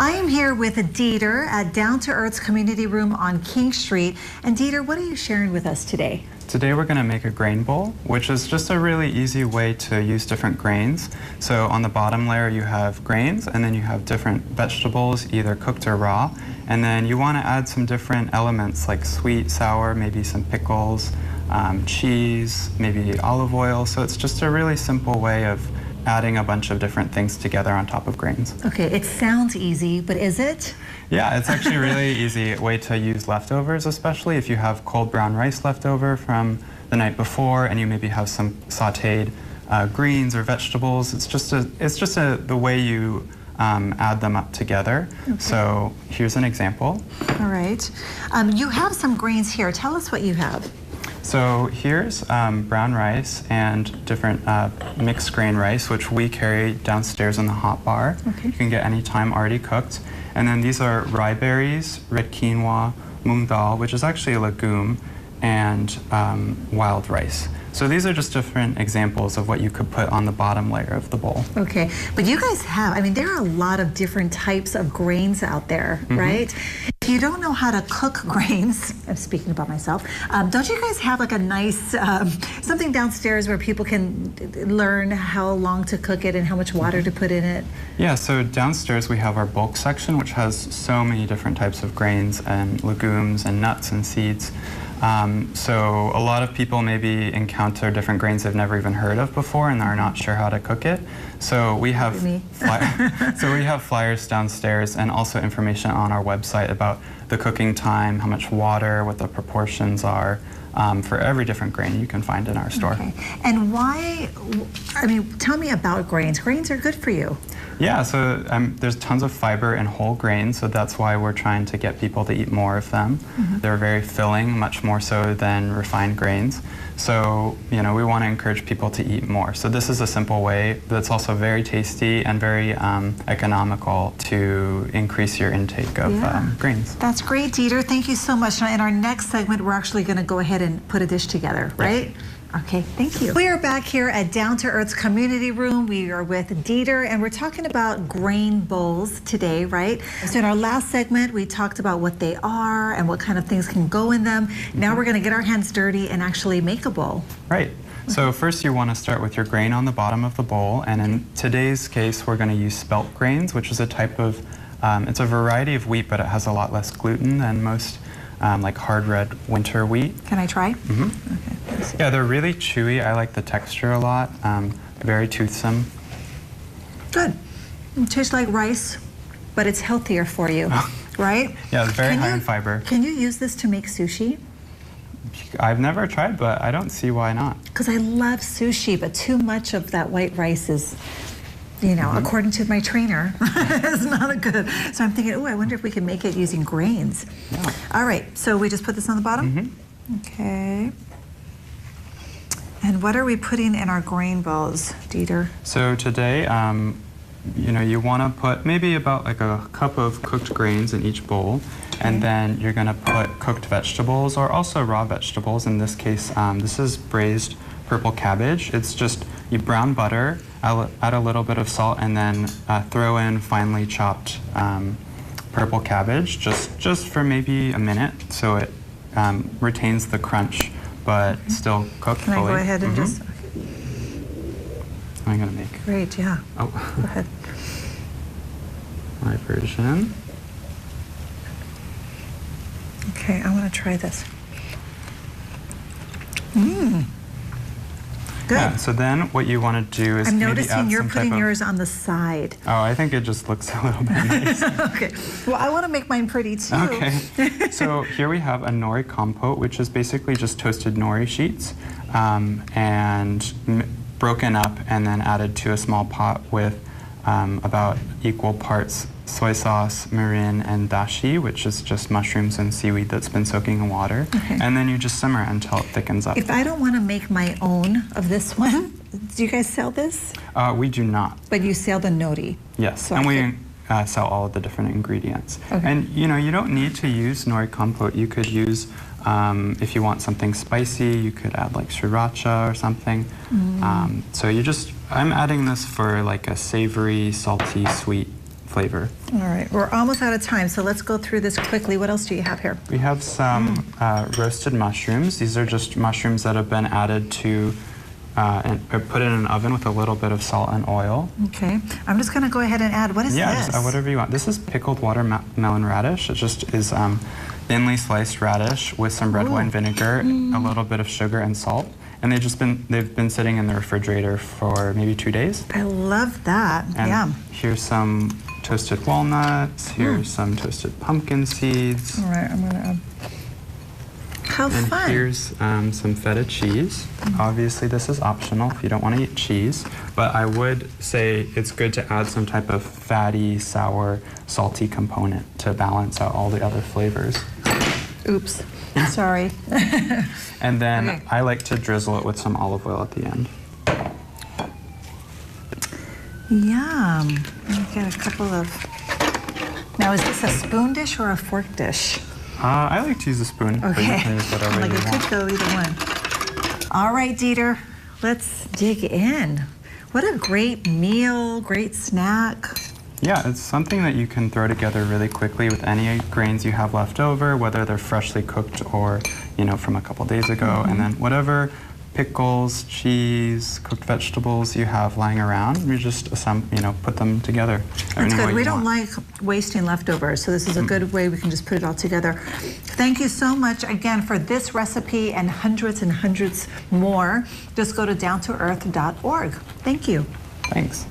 I am here with Dieter at Down to Earth's Community Room on King Street. And Dieter, what are you sharing with us today? Today we're going to make a grain bowl, which is just a really easy way to use different grains. So on the bottom layer you have grains, and then you have different vegetables, either cooked or raw. And then you want to add some different elements like sweet, sour, maybe some pickles, cheese, maybe olive oil. So it's just a really simple way of adding a bunch of different things together on top of grains. Okay, it sounds easy, but is it? Yeah, it's actually a really easy way to use leftovers, especially if you have cold brown rice left over from the night before and you maybe have some sauteed greens or vegetables. It's just the way you add them up together. Okay. So here's an example. All right. You have some grains here. Tell us what you have. So here's brown rice and different mixed grain rice, which we carry downstairs in the hot bar. Okay. You can get anytime already cooked. And then these are rye berries, red quinoa, mung dal, which is actually a legume, and wild rice. So these are just different examples of what you could put on the bottom layer of the bowl. Okay, but you guys have, I mean, there are a lot of different types of grains out there, right? If you don't know how to cook grains, I'm speaking about myself, don't you guys have like a nice, something downstairs where people can learn how long to cook it and how much water to put in it? Yeah, so downstairs we have our bulk section, which has so many different types of grains and legumes and nuts and seeds. So a lot of people maybe encounter different grains they've never even heard of before and are not sure how to cook it. So we have flyers downstairs and also information on our website about the cooking time, how much water, what the proportions are for every different grain you can find in our store. Okay. And why, I mean, tell me about grains. Grains are good for you. Yeah, so there's tons of fiber in whole grains, so that's why we're trying to get people to eat more of them. They're very filling, much more so than refined grains. So, you know, we want to encourage people to eat more. So this is a simple way that's also very tasty and very economical to increase your intake of grains. That's great, Dieter. Thank you so much. Now, in our next segment, we're actually going to go ahead and put a dish together, right? Yeah. Okay, thank you. We are back here at Down to Earth's Community Room. We are with Dieter, and we're talking about grain bowls today, right? So in our last segment, we talked about what they are and what kind of things can go in them. Now we're going to get our hands dirty and actually make a bowl. Right. So first you want to start with your grain on the bottom of the bowl, and in today's case, we're going to use spelt grains, which is a type of, it's a variety of wheat, but it has a lot less gluten than most like hard red winter wheat. Can I try? Okay. Yeah, they're really chewy. I like the texture a lot. Very toothsome. Good. It tastes like rice, but it's healthier for you, right? Yeah, it's very high in fiber. Can you use this to make sushi? I've never tried, but I don't see why not. Because I love sushi, but too much of that white rice is, you know, according to my trainer, it's not good. So I'm thinking, oh, I wonder if we can make it using grains. Yeah. All right, so we just put this on the bottom? Okay. And what are we putting in our grain bowls, Dieter? So today, you know, you want to put maybe about like a cup of cooked grains in each bowl. And then you're going to put cooked vegetables or also raw vegetables. In this case, this is braised purple cabbage. It's just you brown butter, add a little bit of salt, and then throw in finely chopped purple cabbage just for maybe a minute so it retains the crunch but still cooked fully. Can I go ahead and just... I'm going to make... Great, yeah. Oh. Go ahead. My version. Okay, I want to try this. Good. Yeah, so then what you want to do is I'm maybe noticing add you're some putting type of, yours on the side. Oh, I think it just looks a little bit nice. Okay. Well, I want to make mine pretty too. Okay. So here we have a Ori Compote, which is basically just toasted nori sheets and broken up and then added to a small pot with about equal parts soy sauce, mirin, and dashi, which is just mushrooms and seaweed that's been soaking in water. Okay. And then you just simmer it until it thickens up. If I don't want to make my own of this one, do you guys sell this? We do not. But you sell the nori? Yes, so and we sell all of the different ingredients. Okay. And you know, you don't need to use Ori Compote. You could use, if you want something spicy, you could add like sriracha or something. So you just, I'm adding this for like a savory, salty, sweet flavor. All right, we're almost out of time, so let's go through this quickly. What else do you have here? We have some roasted mushrooms. These are just mushrooms that have been added to and put in an oven with a little bit of salt and oil. Okay, I'm just going to go ahead and add, what is Yeah, this? just whatever you want. This is pickled watermelon radish. It just is thinly sliced radish with some red wine vinegar, a little bit of sugar and salt. And they've been sitting in the refrigerator for maybe 2 days. I love that. And Yum. here's some toasted walnuts. Here's some toasted pumpkin seeds. All right, I'm going to add. How And fun. here's some feta cheese. Obviously, this is optional if you don't want to eat cheese, but I would say it's good to add some type of fatty, sour, salty component to balance out all the other flavors. Oops, sorry. And then Okay. I like to drizzle it with some olive oil at the end. Yum. Let me get a couple of. Now, is this a spoon dish or a fork dish? I like to use a spoon. But you Okay. can use whatever Like you it want. could go either one. All right, Dieter, let's dig in. What a great meal, great snack. Yeah, it's something that you can throw together really quickly with any grains you have left over, whether they're freshly cooked or, from a couple days ago. And then whatever pickles, cheese, cooked vegetables you have lying around, you just put them together. That's good. We don't like wasting leftovers, so this is a good way we can just put it all together. Thank you so much again for this recipe and hundreds more. Just go to downtoearth.org. Thank you. Thanks.